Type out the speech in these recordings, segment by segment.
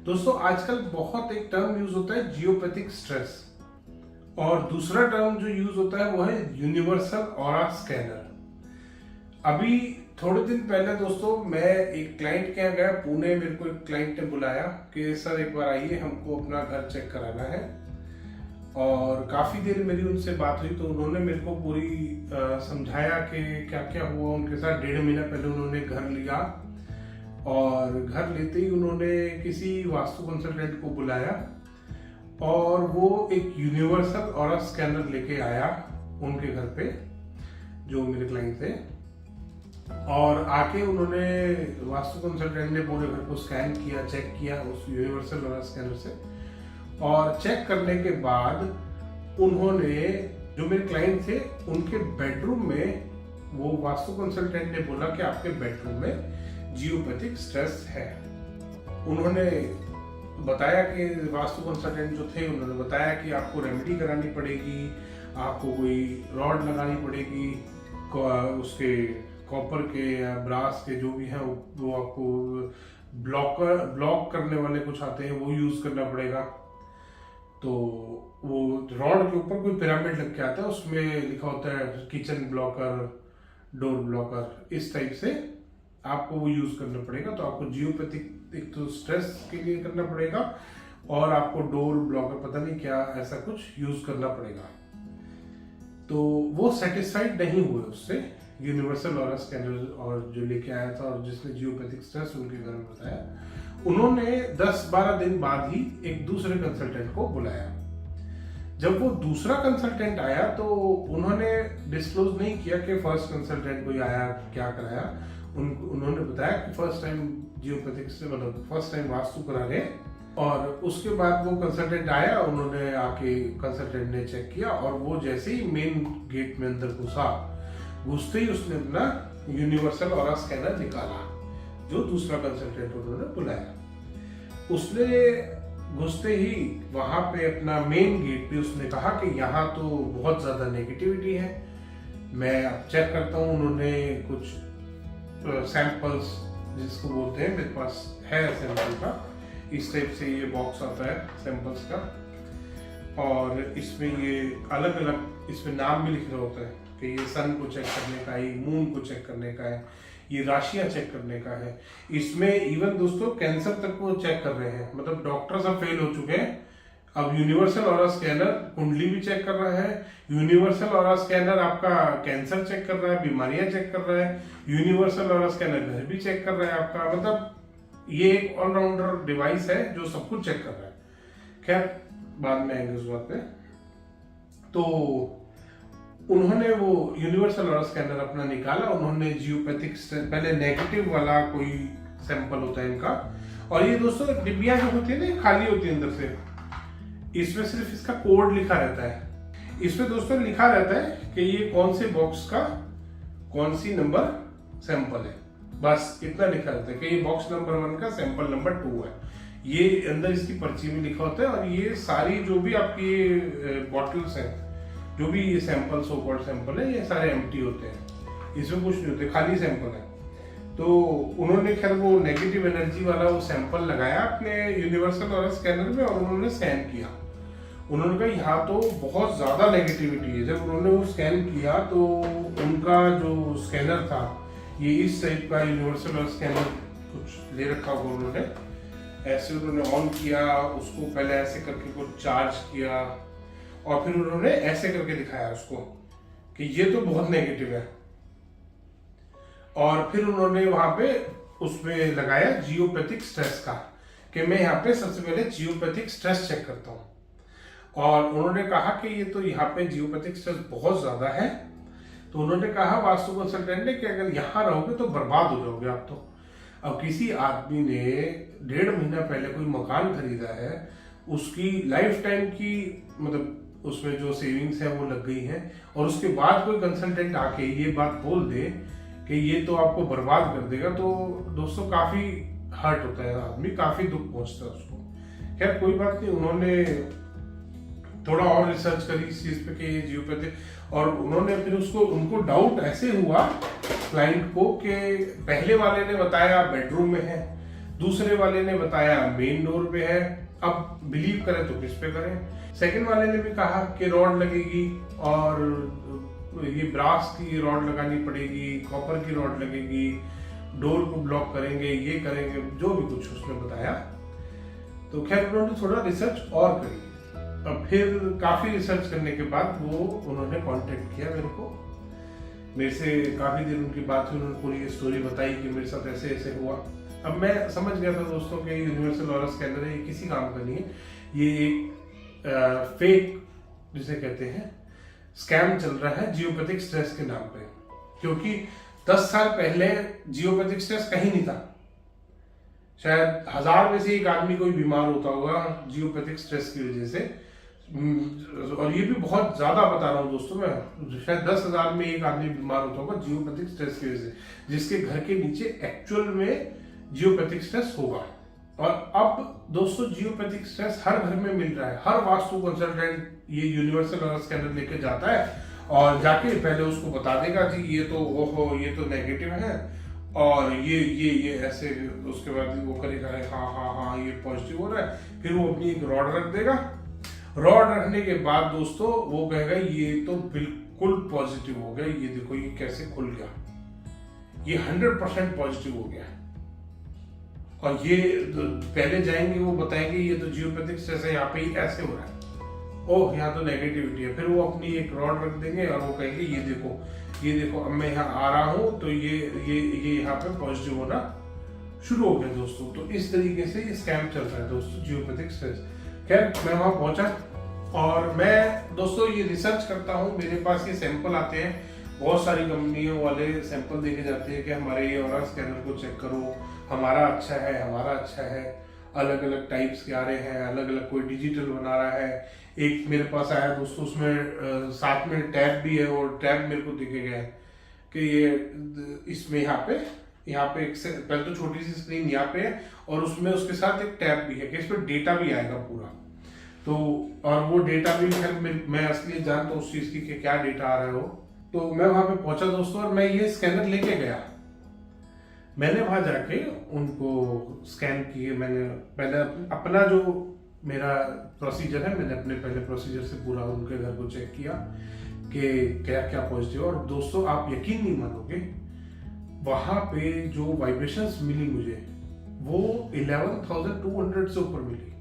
दोस्तों आजकल बहुत एक टर्म यूज होता है जियोपैथिक स्ट्रेस, और दूसरा टर्म जो यूज होता है वो है यूनिवर्सल ऑरा स्कैनर। अभी थोड़े दिन पहले दोस्तों मैं एक क्लाइंट के यहाँ गया पुणे। मेरे को एक क्लाइंट ने बुलाया कि सर एक बार आइए, हमको अपना घर चेक कराना है। और काफी देर मेरी उनसे बात हुई तो उन्होंने मेरे को पूरी समझाया कि क्या क्या हुआ उनके साथ। 1.5 महीना पहले उन्होंने घर लिया और घर लेते ही उन्होंने किसी वास्तु कंसल्टेंट को बुलाया और वो एक यूनिवर्सल ऑरा स्कैनर लेके आया उनके घर पे, जो मेरे क्लाइंट थे। और आके उन्होंने वास्तु कंसल्टेंट ने पूरे घर को स्कैन किया, चेक किया उस यूनिवर्सल ऑरा स्कैनर से। और चेक करने के बाद उन्होंने, जो मेरे क्लाइंट थे, उनके बेडरूम में, वो वास्तु कंसल्टेंट ने बोला कि आपके बेडरूम में जियोपैथिक स्ट्रेस है। उन्होंने बताया कि वास्तु कंसल्टेंट जो थे उन्होंने बताया कि आपको रेमेडी करानी पड़ेगी, आपको कोई रॉड लगानी पड़ेगी, उसके कॉपर के या ब्रास के जो भी हैं वो आपको ब्लॉक करने वाले कुछ आते हैं वो यूज करना पड़ेगा। तो वो रॉड के ऊपर कोई पिरामिड लग के आता है, उसमें लिखा होता है किचन ब्लॉकर, डोर ब्लॉकर, इस टाइप से आपको वो यूज करना पड़ेगा। तो आपको जियोपैथिक एक तो स्ट्रेस के लिए करना पड़ेगा और आपको डोर ब्लॉकर पता नहीं क्या ऐसा कुछ यूज करना पड़ेगा। तो वो सेटिस्फाइड नहीं हुए उससे, यूनिवर्सल ऑरा स्कैनर और जो लेके आया था और जिसने जियोपैथिक स्ट्रेस उनके घर में बताया। उन्होंने 10-12 दिन बाद ही एक दूसरे कंसल्टेंट को बुलाया। जब वो दूसरा कंसल्टेंट आया तो उन्होंने डिस्क्लोज नहीं किया कि फर्स्ट कंसल्टेंट कोई आया क्या कराया। उन्होंने बताया कि फर्स्ट टाइम जियोपैथिक से, मतलब फर्स्ट टाइम वास्तु करा रहे। और उसके बाद वो कंसल्टेंट आया, उन्होंने आके कंसल्टेंट ने चेक किया और वो जैसे ही मेन गेट में अंदर घुसते ही उसने अपना यूनिवर्सल ऑरा स्कैनर निकाला, जो दूसरा कंसल्टेंट उन्होंने बुलाया। उसने घुसते ही वहां पे अपना मेन गेट पे उसने कहा कि यहाँ तो बहुत ज्यादा नेगेटिविटी है, मैं अब चेक करता हूँ। उन्होंने कुछ सैंपल्स जिसको बोलते हैं, मेरे पास है सैंपल का, इस टाइप से ये बॉक्स आता है सैंपल्स का। और इसमें ये अलग अलग इसमें नाम भी लिख रहा होता है कि ये सन को चेक करने का है, ये मून को चेक करने का है, ये राशियां चेक करने का है। इसमें इवन दोस्तों कैंसर तक को चेक कर रहे हैं, मतलब डॉक्टर्स अब फेल हो चुके हैं। अब यूनिवर्सल ऑरा स्कैनर कुंडली भी चेक कर रहा है, यूनिवर्सल ऑरा स्कैनर आपका कैंसर चेक कर रहा है, बीमारियां चेक कर रहा है, यूनिवर्सल ऑरा स्कैनर घर भी चेक कर रहा है आपका। मतलब ये एक ऑलराउंडर डिवाइस है जो सब कुछ चेक कर रहा है। खैर बाद में आएंगे उस बात पे। तो उन्होंने वो यूनिवर्सल ऑरा स्कैनर अपना निकाला। उन्होंने जियोपैथिक, पहले नेगेटिव वाला कोई सैंपल होता है इनका, और ये दोस्तों डिब्बियां जो होती है ना खाली होती है अंदर से, इसमें सिर्फ इसका कोड लिखा रहता है। इसमें दोस्तों लिखा रहता है कि ये कौन से बॉक्स का कौन सी नंबर सैंपल है, बस इतना लिखा रहता है कि ये बॉक्स नंबर 1 का सैंपल नंबर 2 है। ये अंदर इसकी पर्ची में लिखा होता है। और ये सारी जो भी आपकी बॉटल्स हैं, जो भी ये सैंपल, सो कॉल्ड सैंपल है, ये सारे एम्प्टी होते हैं, इसमें कुछ नहीं होते, खाली सैंपल है। तो उन्होंने खैर वो नेगेटिव एनर्जी वाला वो सैंपल लगाया अपने यूनिवर्सल ऑरा स्कैनर में और उन्होंने स्कैन किया। उन्होंने कहा यहाँ तो बहुत ज्यादा नेगेटिविटी है। जब उन्होंने वो स्कैन किया तो उनका जो स्कैनर था, ये इस टाइप का यूनिवर्सल ऑरा स्कैनर कुछ ले रखा हुआ उन्होंने, ऐसे उन्होंने ऑन किया, उसको पहले ऐसे करके कुछ चार्ज किया और फिर उन्होंने ऐसे करके दिखाया उसको कि ये तो बहुत नेगेटिव है। और फिर उन्होंने वहां पे उसमें लगाया जियोपैथिक स्ट्रेस का, कि मैं यहाँ पे सबसे पहले जियोपैथिक स्ट्रेस चेक करता हूँ। और उन्होंने कहा कि ये तो यहाँ पे जियोपैथिक स्ट्रेस बहुत ज्यादा है। तो उन्होंने कहा वास्तु कंसल्टेंट ने कि अगर यहाँ रहोगे तो बर्बाद हो जाओगे आप तो। अब किसी आदमी ने 1.5 महीना पहले कोई मकान खरीदा है, उसकी लाइफ टाइम की, मतलब उसमें जो सेविंग्स है वो लग गई है, और उसके बाद कोई कंसल्टेंट आके ये बात बोल दे कि ये तो आपको बर्बाद कर देगा, तो दोस्तों काफी हर्ट होता है आदमी, काफी दुख पहुंचता है उसको। खैर कोई बात नहीं, उन्होंने थोड़ा और रिसर्च करी इस चीज पे कि ये जियोपैथिक, और उन्होंने फिर उनको डाउट ऐसे हुआ क्लाइंट को कि पहले वाले ने बताया बेडरूम में है, दूसरे वाले ने बताया मेन डोर पे है। अब बिलीव करें तो किस पे करें। सेकंड वाले ने भी कहा कि रॉड लगेगी और ये ब्रास की रॉड लगानी पड़ेगी, कॉपर की रॉड लगेगी, डोर को ब्लॉक करेंगे, ये करेंगे, जो भी कुछ उसने बताया। तो खैर उन्होंने थोड़ा रिसर्च और करी। अब फिर काफी रिसर्च करने के बाद वो उन्होंने कांटेक्ट किया मेरे को। मेरे से काफी देर उनकी बात हुई, उन्होंने पूरी स्टोरी बताई कि मेरे साथ ऐसे ऐसे हुआ। अब मैं समझ गया था दोस्तों कि यूनिवर्सल ऑरा स्कैनर है, ये किसी काम का नहीं है, ये एक फेक जिसे कहते हैं स्कैम चल रहा है जियोपैथिक स्ट्रेस के नाम पे। क्योंकि 10 साल पहले जियोपैथिक स्ट्रेस कहीं नहीं था। शायद 1000 में से एक आदमी कोई बीमार होता होगा जियोपैथिक स्ट्रेस की वजह से। और ये भी बहुत ज्यादा बता रहा हूँ दोस्तों, मैं शायद 10,000 में एक आदमी बीमार होता होगा जियोपैथिक स्ट्रेस की वजह से, जिसके घर के नीचे एक्चुअल में जियोपैथिक स्ट्रेस होगा। और अब दोस्तों जियोपैथिक स्ट्रेस हर घर में मिल रहा है। हर वास्तु कंसल्टेंट ये यूनिवर्सल ऑरा स्कैनर लेके जाता है और जाके पहले उसको बता देगा जी ये तो ओहो ये तो नेगेटिव है और ये ऐसे, उसके बाद वो करेगा हाँ ये पॉजिटिव हो रहा है। फिर वो अपनी एक रॉड रख देगा। रॉड रखने के बाद दोस्तों वो कहेगा ये तो बिल्कुल पॉजिटिव हो गया, ये देखो ये कैसे खुल गया, ये 100% पॉजिटिव हो गया। और ये पहले जाएंगे वो बताएंगे ये तो जियोपैथिक स्ट्रेस है, यहाँ पे ही ऐसे हो रहा है, ओह यहाँ तो नेगेटिविटी है। फिर वो अपनी एक रॉड रख देंगे और वो कहेंगे ये देखो अब मैं यहाँ आ रहा हूँ तो ये यहाँ पे पॉजिटिव होना शुरू हो गया दोस्तों। तो इस तरीके से ये स्कैम चल रहा है दोस्तों जियोपैथिक स्ट्रेस। खैर मैं वहां पहुंचा और मैं दोस्तों ये रिसर्च करता हूँ। मेरे पास ये सैंपल आते हैं, बहुत सारी कंपनियों वाले सैंपल देके जाते हैं कि हमारे ये ऑरा स्कैनर को चेक करो, हमारा अच्छा है। अलग अलग टाइप्स के आ रहे हैं, अलग अलग कोई डिजिटल बना रहा है। एक मेरे पास आया दोस्तों, उसमें साथ में टैब भी है और टैब मेरे को दिखे गया कि ये इसमें यहाँ पे एक पहले तो छोटी सी स्क्रीन यहाँ पे है और उसमें उसके साथ एक टैब भी है कि इस पर डेटा भी आएगा पूरा। तो और वो डेटा भी मैं असली जानता हूँ उस चीज की कि क्या डेटा आ रहा है वो। तो मैं वहां पे पहुंचा दोस्तों और मैं ये स्कैनर लेके गया। मैंने वहां जाके उनको स्कैन किए। मैंने पहले अपना जो मेरा प्रोसीजर है, मैंने अपने पहले प्रोसीजर से पूरा उनके घर को चेक किया कि क्या क्या पॉजिटिव। और दोस्तों आप यकीन नहीं मानोगे, वहां पे जो वाइब्रेशंस मिली मुझे वो 11,200 से ऊपर मिली।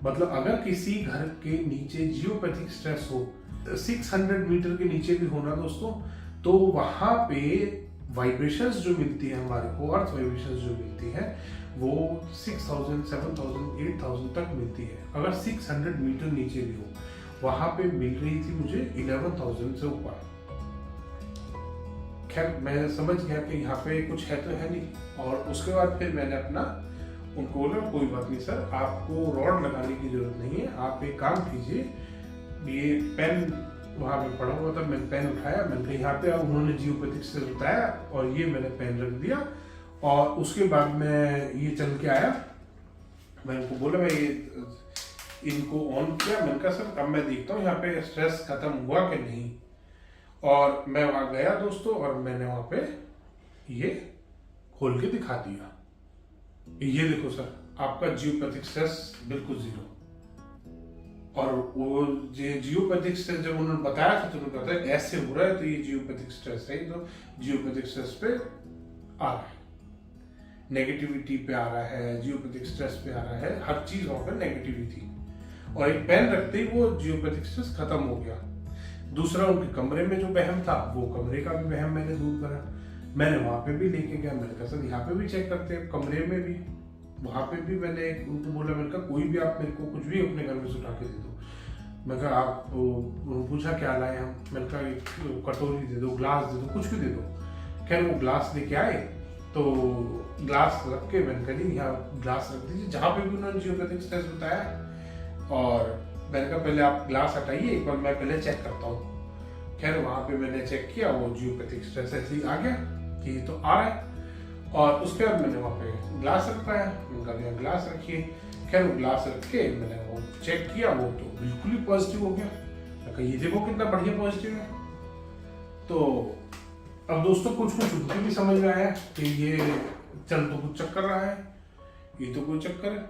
मतलब अगर किसी घर के नीचे जियोपैथिक स्ट्रेस हो, 600 मीटर के नीचे भी होना दोस्तों, तो वहां पे वाइब्रेशंस जो मिलती है हमारे को, अर्थ वाइब्रेशंस जो मिलती है वो 6,000, 7,000, 8,000 तक मिलती है। अगर 600 मीटर नीचे भी हो, वहां पे मिल रही थी मुझे 11,000 से ऊपर। खैर मैं समझ गया कि यहाँ पे कुछ है तो है नहीं। और उसके बाद फिर मैंने अपना उनको बोला कोई बात नहीं सर, आपको रॉड लगाने की जरूरत नहीं है, आप एक काम कीजिए, ये पेन वहां पे पड़ा हुआ था, मैंने पेन उठाया, मैंने कहा यहाँ पे, उन्होंने जियोपैथिक से बताया और ये मैंने पेन रख दिया। और उसके बाद मैं ये चल के आया, मैं उनको बोला, मैं ये इनको ऑन किया, मैंने कहा सर अब मैं देखता हूँ यहाँ पे स्ट्रेस खत्म हुआ कि नहीं। और मैं वहां गया दोस्तों और मैंने वहां पे ये खोल के दिखा दिया, ये देखो सर आपका जियोपैथिक स्ट्रेस बिल्कुल 0। और वो जियोपैथिक स्ट्रेस जब उन्होंने बताया था तो उन्होंने बताया ऐसे हो रहा है तो ये जियोपैथिक स्ट्रेस है, तो जियोपैथिक स्ट्रेस पे आ रहा है, नेगेटिविटी पे आ रहा है, जियोपैथिक स्ट्रेस पे आ रहा है, हर चीज वहां पर नेगेटिविटी। और एक पेन रखते ही वो जियोपैथिक स्ट्रेस खत्म हो गया। दूसरा उनके कमरे में जो वहम था, वो कमरे का भी वहम मैंने दूर करा। मैंने वहां पे भी लेके गया, मैंने कहा सर यहाँ पे भी चेक करते हैं, कमरे में भी, वहां पे भी मैंने उनको बोला, मैंने कहा कोई भी आप मेरे को कुछ भी अपने घर में से उठा के दे दो। मैं कहा आप, पूछा क्या लाए हम, मैंने कहा कटोरी दे दो, ग्लास दे दो, कुछ भी दे दो। खैर वो ग्लास लेके आए, तो ग्लास रख के मैंने कहा यहाँ ग्लास रख दीजिए जहाँ पे भी उन्होंने जियोपैथिक स्ट्रेस बताया। और मैंने कहा पहले आप ग्लास हटाइए, एक बार मैं पहले चेक करता हूँ। खैर वहां पे मैंने चेक किया, वो जियोपैथिक स्ट्रेस ऐसे ही आ गया कि ये तो आ रहा है। और उसके बाद मैंने वहां पे ग्लास रखवाया, मैंने ग्लास रखिए। खैर वो ग्लास रख के मैंने वो चेक किया, वो तो बिल्कुल ही पॉजिटिव हो गया। मैं कहा ये देखो कितना बढ़िया पॉजिटिव है। तो अब दोस्तों कुछ उनको भी समझ में आया कि ये चल तो कुछ चक्कर रहा है। ये तो कोई चक्कर है।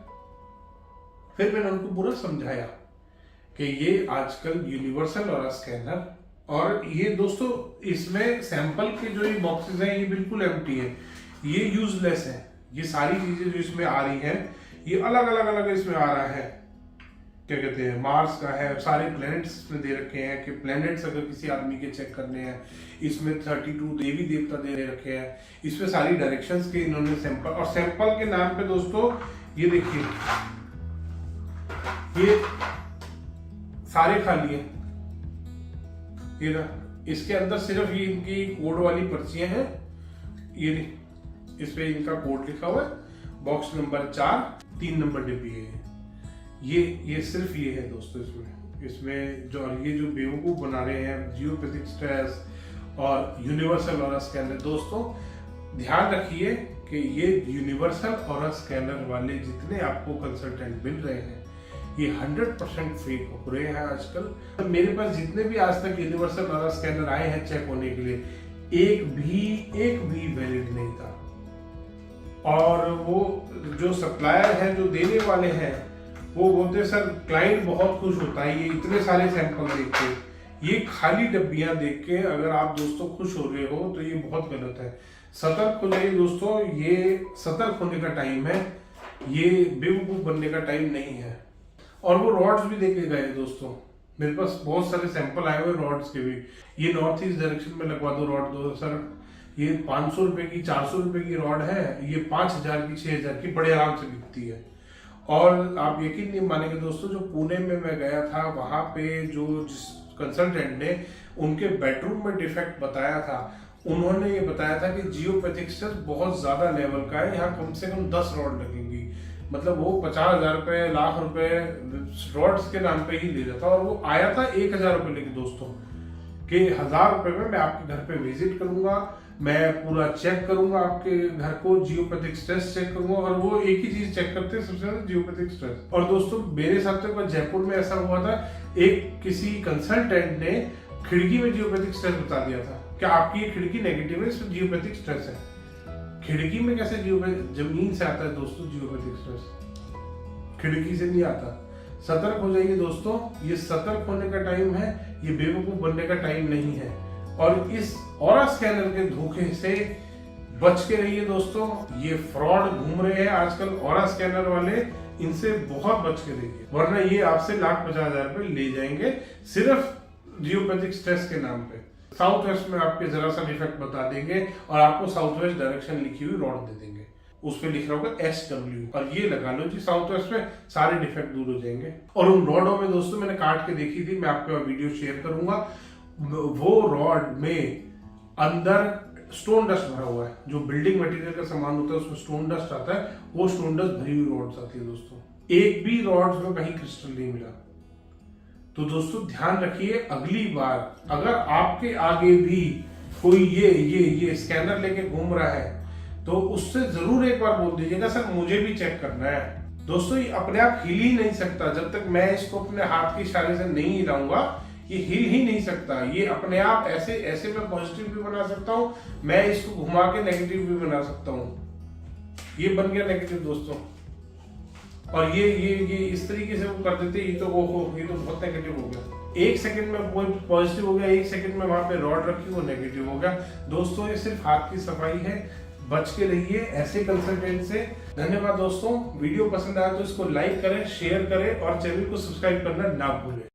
फिर मैंने उनको पूरा समझाया कि ये आजकल यूनिवर्सल ऑरा स्कैनर, और ये दोस्तों इसमें सैंपल के जो ये बॉक्सेस हैं ये बिल्कुल एम्प्टी है, ये यूजलेस है। ये सारी चीजें जो इसमें आ रही हैं ये अलग अलग अलग इसमें आ रहा है, क्या कहते हैं, मार्स का है, सारे प्लैनेट्स इसमें दे रखे हैं कि प्लैनेट्स अगर किसी आदमी के चेक करने हैं, इसमें 32 देवी देवता दे रखे हैं, इसमें सारी डायरेक्शंस के इन्होंने सैंपल, और सैंपल के नाम पे दोस्तों ये देखिए ये सारे खाली है, ये ना, इसके अंदर सिर्फ ये इनकी कोड वाली पर्चियां हैं, ये इस पे इनका कोड लिखा हुआ है, बॉक्स नंबर 4 3 नंबर डिब्बी है। ये सिर्फ ये है दोस्तों इसमें जो, और ये जो बेवकूफ बना रहे हैं जियोपैथिक स्ट्रेस और यूनिवर्सल ऑरा स्कैनर, दोस्तों ध्यान रखिए कि ये यूनिवर्सल ऑरा स्कैनर वाले जितने आपको कंसल्टेंट मिल रहे हैं ये 100% फेक हो रहे हैं आजकल। तो मेरे पास जितने भी आज तक यूनिवर्सल ऑरा स्कैनर आए हैं चेक होने के लिए, एक भी वैलिड नहीं था। और वो जो सप्लायर है, जो देने वाले हैं, वो बोलते सर क्लाइंट बहुत खुश होता है ये इतने सारे सैंपल देख के, ये खाली डब्बियां देख के अगर आप दोस्तों खुश हो रहे हो तो ये बहुत गलत है। सतर्क हो जाइए दोस्तों, ये सतर्क होने का टाइम है, ये बेवकूफ बनने का टाइम नहीं है। और वो रॉड्स भी देके गए दोस्तों, मेरे पास बहुत सारे सैंपल आए हुए रॉड्स के भी, ये नॉर्थ ईस्ट डायरेक्शन में लगवा दो रॉड, दो सर ये 500 रुपए की 400 रुपए की रॉड है, ये 5000 की 6000 की बड़े आराम से बिकती है। और आप यकीन नहीं मानेंगे दोस्तों, जो पुणे में मैं गया था वहां पे जो कंसल्टेंट ने उनके बेडरूम में डिफेक्ट बताया था, उन्होंने ये बताया था कि जियोपैथिक स्ट्रेस बहुत ज्यादा लेवल का है, यहाँ कम से कम 10 रॉड लगेंगी। मतलब वो 50,000 रुपए, लाख रुपए रॉड्स के नाम पे ही ले रहा था, और वो आया था 1000 रुपए लेके दोस्तों, कि 1000 रुपए में मैं आपके घर पे विजिट करूंगा, मैं पूरा चेक करूंगा आपके घर को, जियोपैथिक स्ट्रेस चेक करूंगा, और वो एक ही चीज चेक करते हैं सबसे ज्यादा, जियोपैथिक स्ट्रेस। और दोस्तों मेरे साथ तो जयपुर में ऐसा हुआ था, एक किसी कंसल्टेंट ने खिड़की में जियोपैथिक स्ट्रेस बता दिया था कि आपकी ये खिड़की नेगेटिव है, इसमें जियोपैथिक स्ट्रेस है। खिड़की में कैसे जियोपैथिक, जमीन से आता है दोस्तों जियोपैथिक स्ट्रेस, खिड़की से नहीं आता। सतर्क हो जाइए दोस्तों, ये सतर्क होने का टाइम है, ये बेवकूफ बनने का टाइम नहीं है। और इस ऑरा स्कैनर के धोखे से बच के रहिए दोस्तों, ये फ्रॉड घूम रहे हैं आजकल ऑरा स्कैनर वाले, इनसे बहुत बच के रहिए, वरना ये आपसे 1,50,000 रुपए ले जाएंगे सिर्फ जियोपैथिक स्ट्रेस के नाम पे। साउथ वेस्ट में आपके जरा सा डिफेक्ट बता देंगे और आपको साउथ वेस्ट डायरेक्शन लिखी हुई रॉड दे देंगे, उस पे लिख रहा होगा SW, और ये लगा लो जी, साउथ वेस्ट में सारे डिफेक्ट दूर हो जाएंगे। और उन रॉडों में दोस्तों मैंने काट के देखी थी, मैं आपको वीडियो शेयर करूंगा, वो रॉड में अंदर स्टोन डस्ट भरा हुआ है, जो बिल्डिंग मटेरियल का सामान होता है उसमें स्टोन डस्ट आता है, वो स्टोन डस्ट भरी हुई रॉड्स आती है दोस्तों। एक भी रॉड्स में कहीं क्रिस्टल नहीं मिला। तो दोस्तों ध्यान रखिए, अगली बार अगर आपके आगे भी कोई ये स्कैनर लेके घूम रहा है तो उससे जरूर एक बार बोल दीजिएगा सर मुझे भी चेक करना है। दोस्तों ये अपने आप हिल ही नहीं सकता, जब तक मैं इसको अपने हाथ के इशारे से नहीं हिलाऊंगा ये हिल ही नहीं सकता। ये अपने आप ऐसे मैं पॉजिटिव भी बना सकता हूँ, मैं इसको घुमा के नेगेटिव भी बना सकता हूँ। ये बन गया नेगेटिव दोस्तों, और ये इस तरीके से वो कर देते, ये तो ये तो बहुत नेगेटिव हो गया। 1 सेकंड में वो पॉजिटिव हो गया, 1 सेकंड में वहां पे रॉड रखी वो नेगेटिव हो गया। दोस्तों ये सिर्फ हाथ की सफाई है, बच के रहिए ऐसे कंसल्टेंट से। धन्यवाद दोस्तों, वीडियो पसंद आया तो इसको लाइक करें, शेयर करें और चैनल को सब्सक्राइब करना ना भूलें।